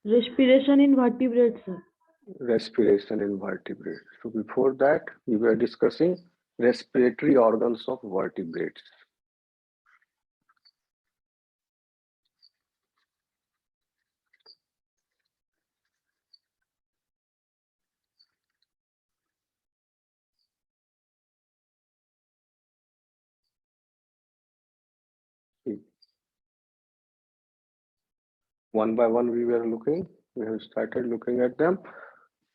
Respiration in vertebrates, sir. Respiration in vertebrates. So before that, we were discussing respiratory organs of vertebrates. One by one, we have started looking at them.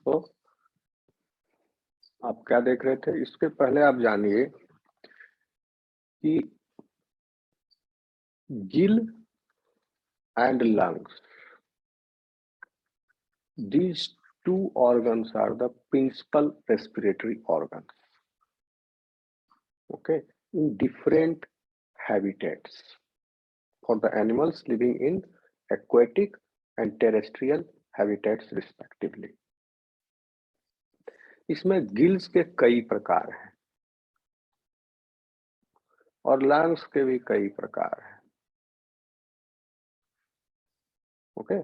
So आप क्या देख रहे थे? इसके पहले आप जानिए कि gill and lungs, these two organs are the principal respiratory organs, okay, in different habitats for the animals living in aquatic and terrestrial habitats respectively. इसमें गिल्स के कई प्रकार हैं और लंग्स के भी कई प्रकार हैं, ओके।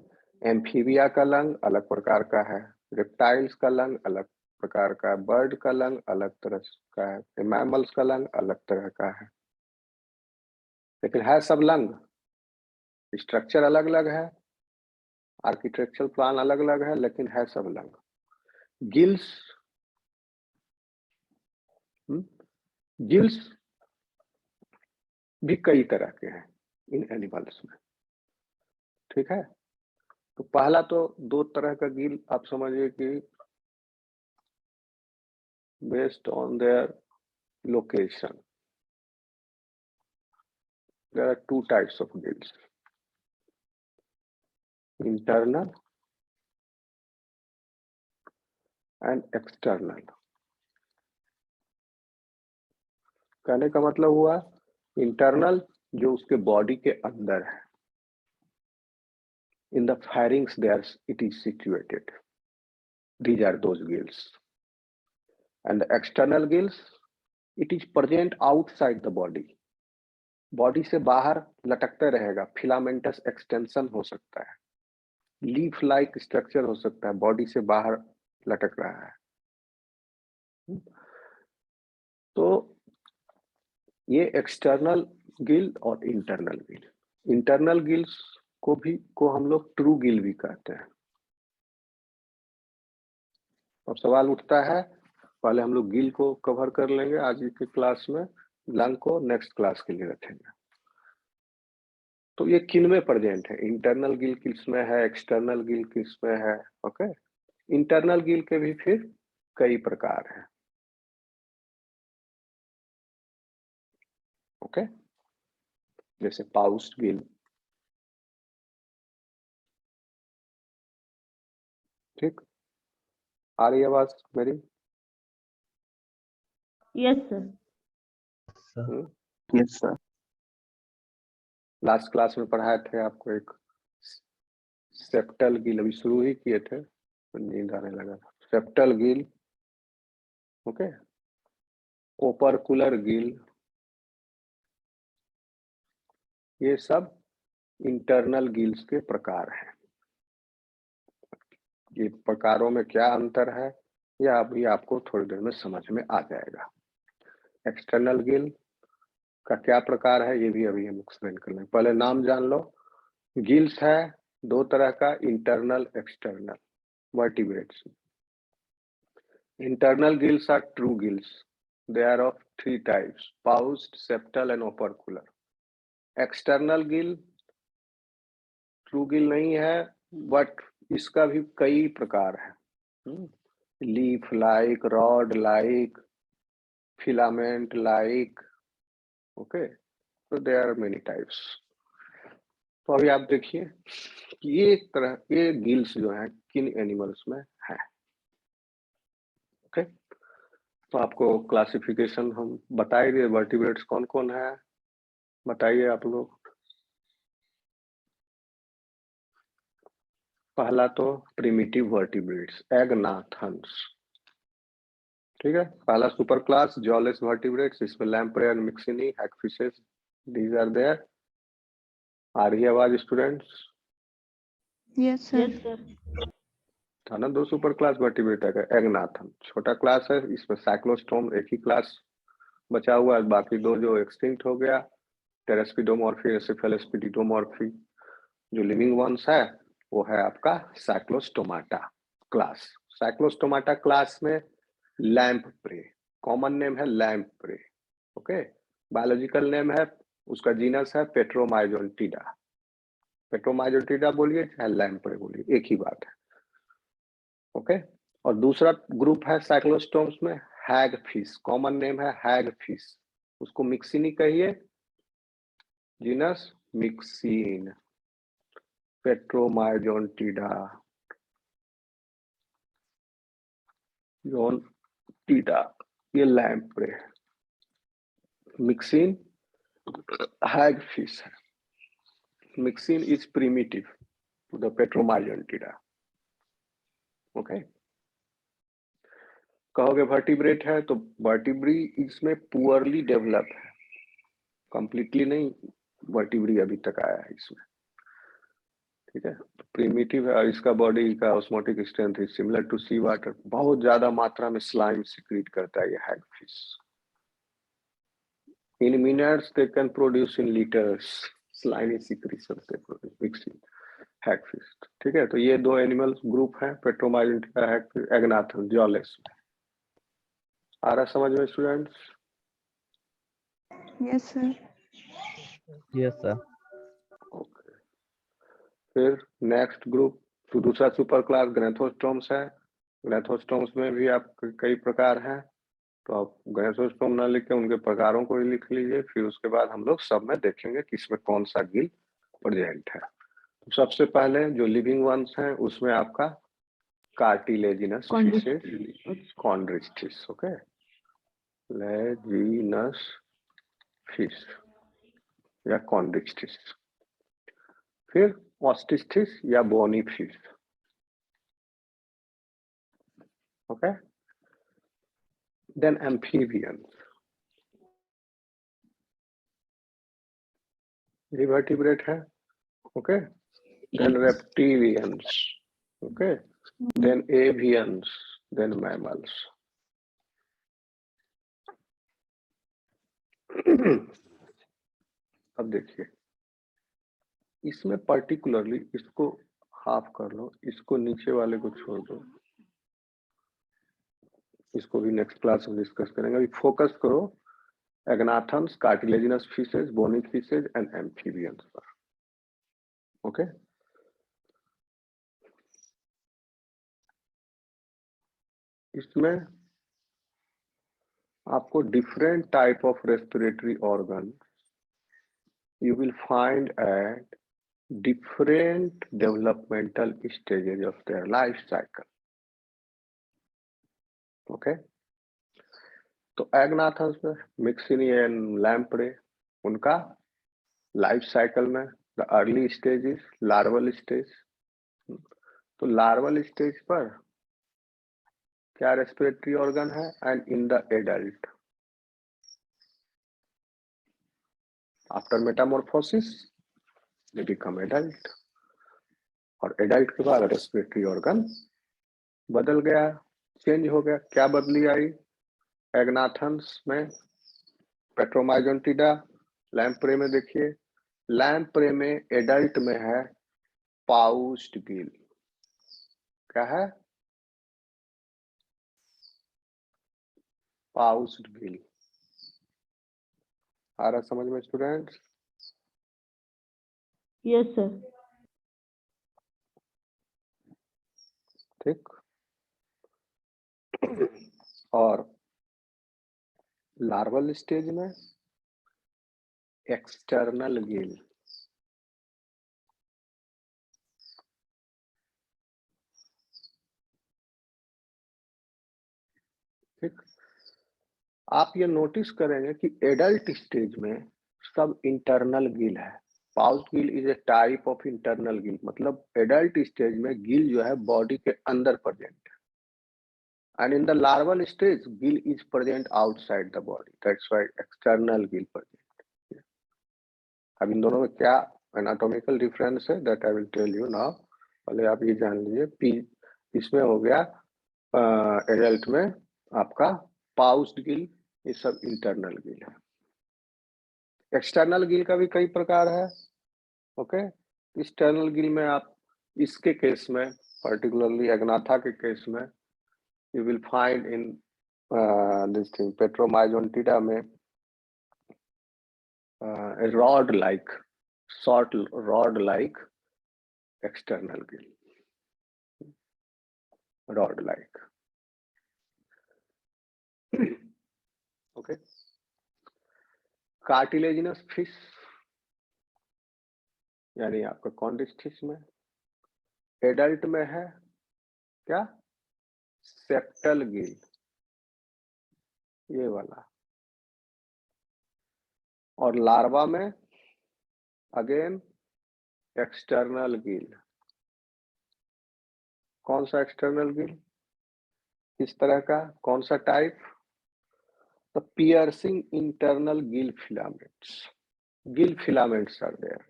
एम्फीबिया का लंग अलग प्रकार का है, रेप्टाइल्स का लंग अलग प्रकार का है, बर्ड का लंग अलग तरह का है, मैमल्स का लंग अलग तरह का है, लेकिन है सब लंग। स्ट्रक्चर अलग अलग है, आर्किटेक्चरल प्लान अलग अलग है, लेकिन है सब लंग। गिल्स भी कई तरह के हैं इन एनिमल्स में, ठीक है। तो पहला तो दो तरह का गिल आप समझिए कि based on their location there are two types of gills, internal and external. कहने का मतलब हुआ इंटरनल जो उसके बॉडी के अंदर है, in the pharynx there it is situated, these are those gills, and the external gills it is present outside the body, body से बाहर लटकते रहेगा, फिलामेंटस एक्सटेंशन हो सकता है, लीफ लाइक स्ट्रक्चर हो सकता है, बॉडी से बाहर लटक रहा है। तो ये एक्सटर्नल गिल और इंटरनल गिल। इंटरनल गिल्स को हम लोग ट्रू गिल भी कहते हैं। अब सवाल उठता है, पहले हम लोग गिल को कवर कर लेंगे आज के क्लास में, लंग को नेक्स्ट क्लास के लिए रखेंगे। तो ये किन में प्रेजेंट है? इंटरनल गिल किस में है, एक्सटर्नल गिल किस में है, ओके। इंटरनल गिल के भी फिर कई प्रकार हैं, ओके। जैसे पाउच्ड गिल, ठीक। आ रही आवाज मेरी? Yes sir. Yes sir. Last class में पढ़ाए थे आपको एक सेप्टल गिल, अभी शुरू ही किए थे, नींद आने लगा। सेप्टल गिल, ओके, ओपर्कुलर गिल, ये सब इंटरनल गिल्स के प्रकार हैं। ये प्रकारों में क्या अंतर है या अभी आपको थोड़ी देर में समझ में आ जाएगा। एक्सटर्नल गिल का क्या प्रकार है ये भी अभी हम एक्सप्लेन कर लेंगे। पहले नाम जान लो। गिल्स है दो तरह का, internal external vertebrates. Internal gills are true gills, they are of three types, pouched, septal and opercular. External gill true gill नहीं है, बट इसका भी कई प्रकार है, leaf like, rod like, filament like, okay. तो देयर आर मेनी टाइप्स। तो अभी आप देखिए कि ये तरह के गिल्स जो हैं किन एनिमल्स में है, ओके। तो आपको क्लासिफिकेशन हम बताएंगे, वर्टिब्रेट्स कौन कौन है बताइए आप लोग। पहला तो प्रिमिटिव वर्टिब्रेट्स, एगनाथन्स, ठीक है। पहला सुपर क्लास जॉलेस वर्टिब्रेट्स, इसमें lamprey and Myxini, hagfishes, these are there. आ रही है आवाज students? Yes, sir. Yes, sir. था ना, 2 सुपर क्लास वर्टिब्रेटा का। एग्नाथन छोटा क्लास है, इसमें साइक्लोस्टोम एक ही क्लास बचा हुआ है, बाकी 2 जो एक्सटिंक्ट हो गया, टेरेस्पिडोमॉर्फी, एसिफेलेस्पिडिडोमॉर्फी। जो लिविंग वंस है वो है आपका साइक्लोस्टोमाटा क्लास। साइक्लोस्टोमाटा क्लास में लैम्प प्रे, कॉमन नेम है lamprey. Okay, biological name है, उसका जीनस है पेट्रोमाइजोल्टिडा। पेट्रोमाइजोल्टिडा बोलिए चाहे लैम्प प्रे बोलिए, एक ही बात है। ओके, और दूसरा ग्रुप है साइक्लोस्टोम्स में हैग फिश, कॉमन नेम है हैग फिश, उसको मिक्सिनी कहिए, जीनस मिक्सिन, पेट्रोमाइजोल्टिडा जोन्टिडा, ये lamprey. Myxine hagfish है। Myxine is primitive to the Petromyzontida. Okay, कहोगे वर्टिब्रेट है तो वर्टिब्री इसमें पुअरली डेवलप है, कंप्लीटली नहीं वर्टिब्री अभी तक आया है इसमें। ठीक है, प्रिमिटिव है, इसका बॉडी का osmotic strength is similar to sea water, बहुत ज्यादा मात्रा में स्लाइम सिक्रीट करता है ये hagfish. In minutes they can produce in litres slimy secretion से प्रोड्यूस मिक्सिंग हैगफिश। ठीक है, तो ये 2 एनिमल ग्रुप है, पेट्रोमाइजोल्टिडा, हैगफिश, एग्नाथन, जॉलेस। आ रहा समझ में students? Yes, sir. Yes, sir. Okay, फिर नेक्स्ट ग्रुप, तो दूसरा सुपर क्लास ग्रेथोस्टोम्स है। ग्रेथोस्टोम्स में भी आप कई प्रकार हैं, तो आप ग्रेथोस्टोम ना लिख के उनके प्रकारों को ही लिख लीजिए, फिर उसके बाद हम लोग सब में देखेंगे कि इसमें कौन सा गिल प्रेजेंट है। तो सबसे पहले जो लिविंग वंस हैं उसमें आपका कार्टिलेजिनस फिशेस, कॉन्ड्रिस्टिस। ओके, लेजिनस फिश या कॉन्ड्रिस्टिस, फिर ऑस्टिस्टिस या bony fish. Okay, then amphibians, ये वर्टिब्रेट है। Okay, then reptilians, okay, then avians, then mammals. अब देखिए, इसमें पर्टिकुलरली इसको हाफ कर लो, इसको नीचे वाले को छोड़ दो, इसको भी नेक्स्ट क्लास में डिस्कस करेंगे। अभी फोकस करो agnathans, cartilaginous fishes, bony fishes and amphibians पर। ओके, इसमें आपको different type of respiratory organ you will find at different developmental stages of their life cycle. Okay, तो एग्नाथन्स में मिक्सिनी एंड लैम्प्रे, उनका लाइफ साइकिल में the early stage is larval stage. तो larval stage पर क्या रेस्पिरेटरी ऑर्गन है, and in the adult after Metamorphosis they become adult, और adult के बाद रेस्पिरेटरी ऑर्गन बदल गया, चेंज हो गया। क्या बदली आई एग्नाथन्स में? पेट्रोमाइजोल्टिडा। लैम्प्रे में देखिए, लैम्प्रे में एडल्ट में है पाउस्ड गिल। क्या है? पाउस्ड गिल। आ रहा समझ में स्टूडेंट्स? Yes, sir. ठीक, और लार्वल स्टेज में एक्सटर्नल गिल। ठीक, आप ये नोटिस करेंगे कि एडल्ट स्टेज में सब इंटरनल गिल है। Pouched gill is a type of internal gill, मतलब एडल्ट स्टेज में गिल जो है बॉडी के अंदर प्रेजेंट है, and in the larval stage gill is present outside the body, that's why external gill present. अब इन दोनों में क्या एनाटॉमिकल डिफरेंस है, that I will tell you now. पहले आप ये जान लीजिए, पी इसमें हो गया एडल्ट में आपका पाउस्ड गिल, ये सब इंटरनल गिल है। एक्सटर्नल गिल का भी कई प्रकार है। ओके, एक्सटर्नल गिल में आप इसके केस में, पर्टिकुलरली एग्नाथा के केस में, you will find in this thing Petromyzontida में a rod like, short rod like external gill, rod like. Okay, cartilaginous fish यानी आपका कॉन्डिस फिश में एडल्ट में है क्या, सेप्टल गिल, ये वाला, और लार्वा में अगेन एक्सटर्नल गिल। कौन सा एक्सटर्नल गिल, किस तरह का, कौन सा टाइप, तो piercing internal gill filaments, gill filaments are there.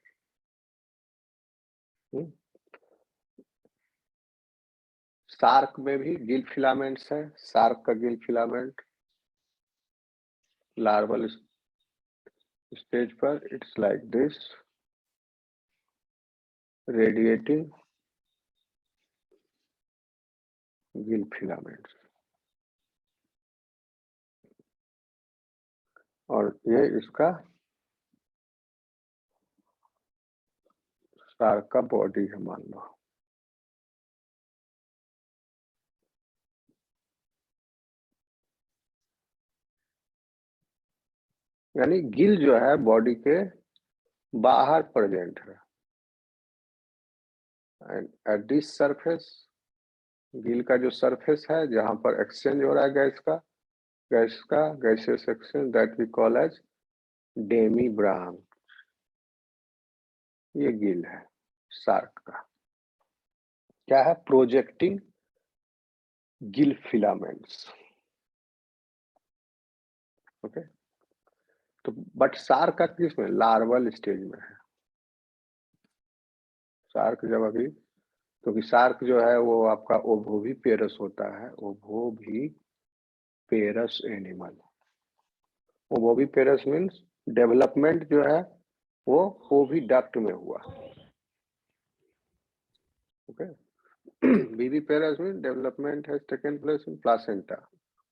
Shark में भी गिल फिलामेंट्स है, शार्क का गिल फिलामेंट लार्वल स्टेज पर it's like this, radiating gill filaments, और ये इसका शार्क का बॉडी है मान लो। यानी गिल जो है बॉडी के बाहर प्रेजेंट है, and at this surface, Gill का जो सरफेस है जहां पर एक्सचेंज हो रहा है गैस का gaseous exchange, that we call as demi branch, ये गिल है शार्क का। क्या है, प्रोजेक्टिंग गिल फिलामेंट्स। ओके, तो बट शार्क का किस में, लार्वल स्टेज में है शार्क। जब अभी, क्योंकि शार्क जो है वो आपका ओवोविपेरस होता है, ओवोविपेरस एनिमल। ओवोविपेरस मीन्स डेवलपमेंट जो है वो ओविडक्ट में हुआ। Okay, viviparous mean development has taken place in placenta,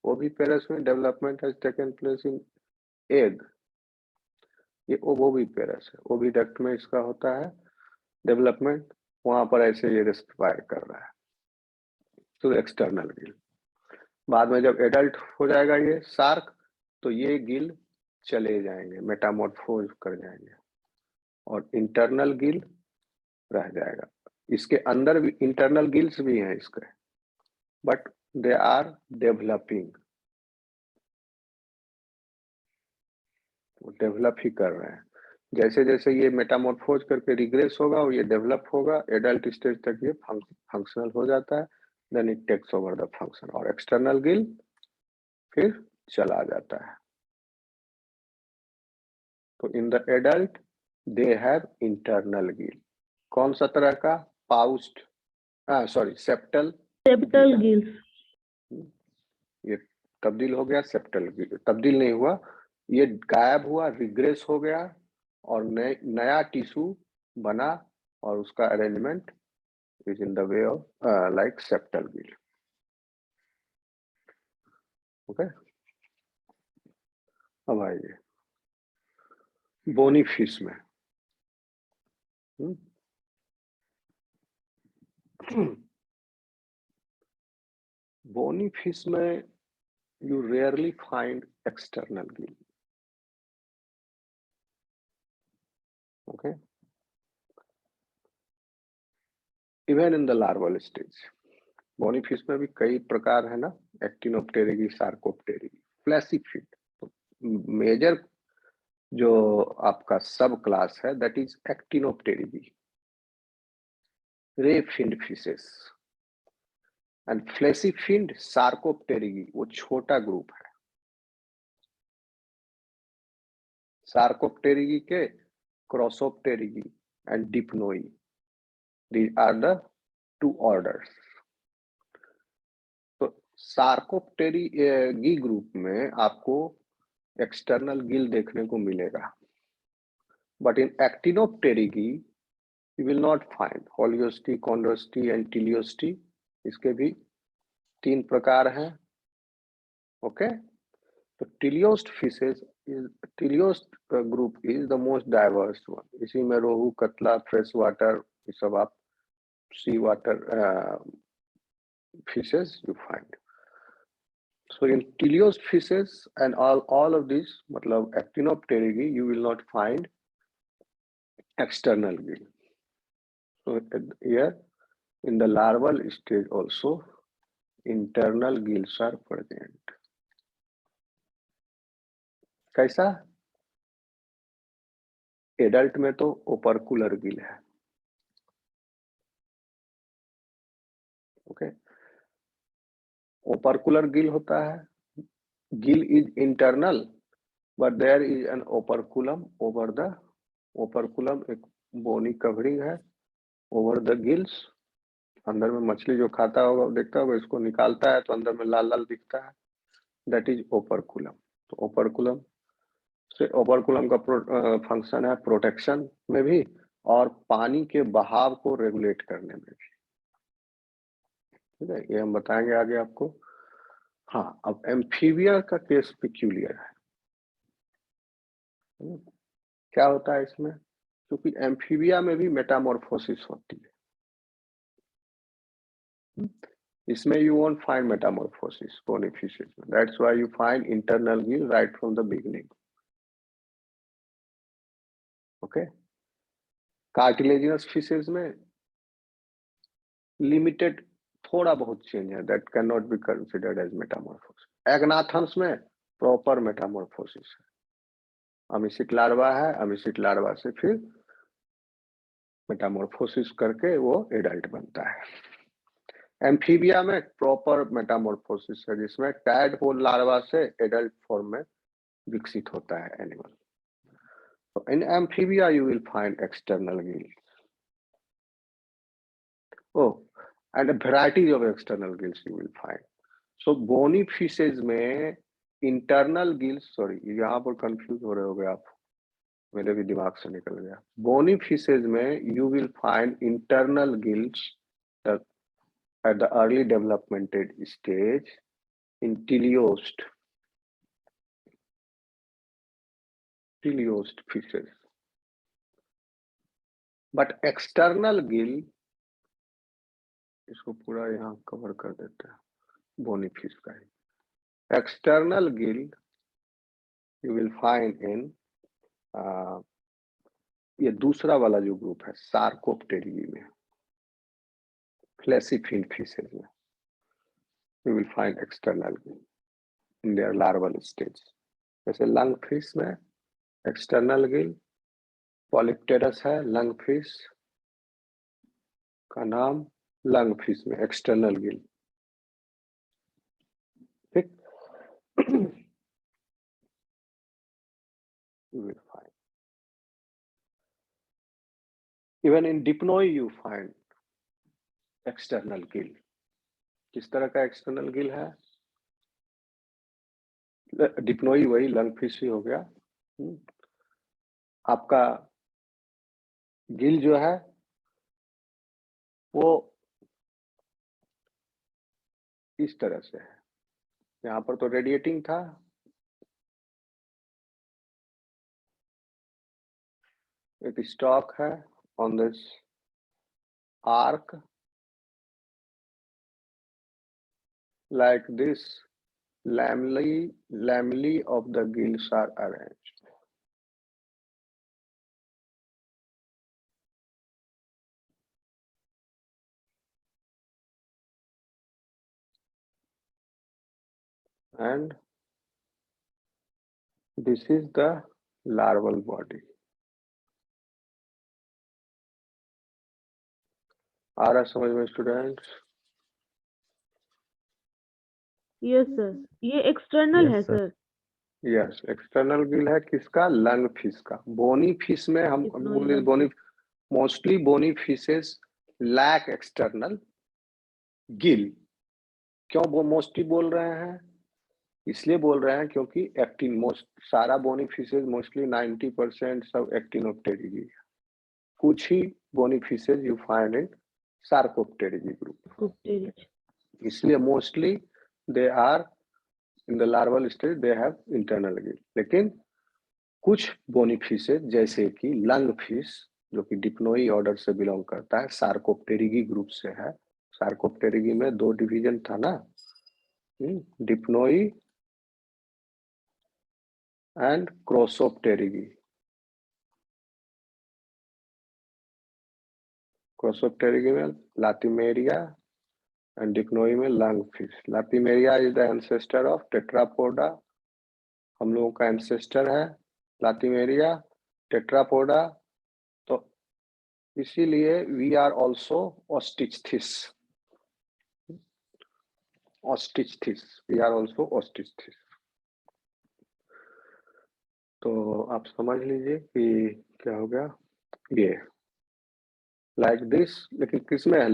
oviparous mean development has taken place in egg. ये ओवोविपेरस है, ओविडक्ट में इसका होता है डेवलपमेंट, वहां पर ऐसे ये रेस्पायर कर रहा है, तो एक्सटर्नल गिल। बाद में जब एडल्ट हो जाएगा ये शार्क, तो ये गिल चले जाएंगे, मेटामॉर्फोज कर जाएंगे, और इंटरनल गिल रह जाएगा। इसके अंदर भी इंटरनल गिल्स भी हैं इसके, बट दे आर डेवलपिंग, वो डेवलप ही कर रहे हैं। जैसे जैसे ये मेटामॉर्फोज करके रिग्रेस होगा और ये डेवलप होगा, एडल्ट स्टेज तक ये फंक्शनल हो जाता है, then it takes over the function, और एक्सटर्नल गिल फिर चला जाता है। तो in the adult they have internal gill. कौन सा तरह का, pouched, sorry septal septal gills. ये तब्दील हो गया, सेप्टल गिल तब्दील नहीं हुआ, ये गायब हुआ, रिग्रेस हो गया, और नया टिश्यू बना, और उसका arrangement is in the way of like septal Gill. Okay, अब आइए बोनी फिश में। बोनी फिश में you rarely find external gill. Okay, even in the larval stage. Bony fish में भी कई प्रकार है ना, एक्टिनोप्टेरिगी, सार्कोप्टेरिगी, फ्लैसीफिड। तो मेजर जो आपका सब क्लास है दैट इज एक्टिनोप्टेरिगी, रे फिंड फिशेस, एंड फ्लैसीफिंड सार्कोप्टेरिगी, वो छोटा ग्रुप है। सार्कोप्टेरिगी के Crossopterygii and Dipnoi, these are the 2 orders. तो सार्कोप्टेरिगी ग्रुप में आपको एक्सटर्नल गिल देखने को मिलेगा, but in Actinopterygii you will not find Holostei, Chondrostei and Teleostei. इसके भी 3 प्रकार हैं. ओके, तो teleost fishes teleost group is the most diverse one. इसी में रोहू, कतला, फ्रेश वाटर, ये सब आप sea water fishes you find. So in teleost fishes and all of these, मतलब actinopterygii, you will not find external gill. So here in the larval stage also internal gills are present. कैसा? Adult में तो ओपर्कुलर गिल है. Okay, ओपर्कुलर gill होता है. Gill is internal but there is an operculum over the operculum. एक bony covering है over the gills. अंदर में मछली जो खाता होगा देखता होगा, इसको निकालता है तो अंदर में लाल लाल दिखता है. That is operculum. तो ओपर्कुलम से ओपर्कुलम का फंक्शन है प्रोटेक्शन में भी और पानी के बहाव को रेगुलेट करने में भी. ठीक है, ये हम बताएंगे आगे आपको. हाँ, अब एम्फीबिया का केस पिक्यूलियर है. क्या होता है इसमें? क्योंकि एम्फीबिया में भी मेटामॉर्फोसिस होती है. इसमें you won't find metamorphosis bony fishes. That's why you find internal gill right from the beginning. Okay. Cartilaginous fishes में limited थोड़ा बहुत चेंज है. That cannot be considered as metamorphosis. Agnathans में proper metamorphosis है. अमीसिक larva है, अमीसिक larva से फिर Metamorphosis करके वो एडल्ट बनता है. एम्फीबिया में प्रॉपर मेटामॉर्फोसिस है जिसमें टैडपोल लार्वा से एडल्ट फॉर्म में विकसित होता है एनिमल. तो in Amphibia you will find external gill. And varieties of external gills you will find. So bony fishes में इंटरनल गिल्स, सॉरी यहाँ पर कंफ्यूज हो रहे होगे आप, मेरे भी दिमाग से निकल गया. बोनी फिशेज में you will find internal gills at the early developmental stage in teleost fishes. But external gill, इसको पूरा यहाँ कवर कर देते हैं बोनी फिश का ही. External gill you will find in ये दूसरा वाला जो ग्रुप है सार्कोप्टेरिगी में, fleshy fin fishes में you will find external gill in their larval stage. जैसे लंग फिश में एक्सटर्नल गिल, पॉलिप्टेरस है लंग फिश का नाम, लंग फिश में एक्सटर्नल गिल. ठीक. You will find even in dipnoi you find external Gill. किस तरह का एक्सटर्नल गिल है? डिप्नोई वही लंग फिश ही हो गया. आपका गिल जो है वो इस तरह से है. यहाँ पर तो रेडिएटिंग था, एक स्टॉक है on this arc like this. Lamellae of the gills are arranged. And this is the larval body. आ रहा समझ में स्टूडेंट्स? Yes sir. ये एक्सटर्नल Yes, है sir. Sir. Yes, external Gill है किसका? लंग फिश का. बोनी फिश में हम Dipnoi बोले lung bony fish. Mostly bony fishes lack external gill. क्यों वो मोस्टली बोल रहे हैं? इसलिए बोल रहे हैं क्योंकि एक्टिन मोस्ट सारा बोनी फिशेज मोस्टली 90% सब एक्टिनोप्टेरिगी। कुछ ही bony fishes you find in Sarcopterygii group. Copterygia. इसलिए mostly they are in the larval stage, they have internal gill. लेकिन कुछ बोनी फिशेज जैसे कि लंग फिश जो कि डिप्नोई ऑर्डर से बिलोंग करता है, सार्कोप्टेरिगी ग्रुप से है। सार्कोप्टेरिगी में 2 डिवीजन था ना, डिप्नोई एंड क्रोसोप्टेरिगी। क्रोसोप्टेरिगी में लातिमेरिया एंड डिप्नोई में lungfish. Latimeria is the ancestor of Tetrapoda, हम लोगों का एंसेस्टर है लातिमेरिया, टेट्रापोडा। तो इसीलिए we are also Osteichthyes, Osteichthyes, we are also Osteichthyes. तो आप समझ लीजिए कि क्या हो गया ये लाइक दिस। लेकिन किसमें है?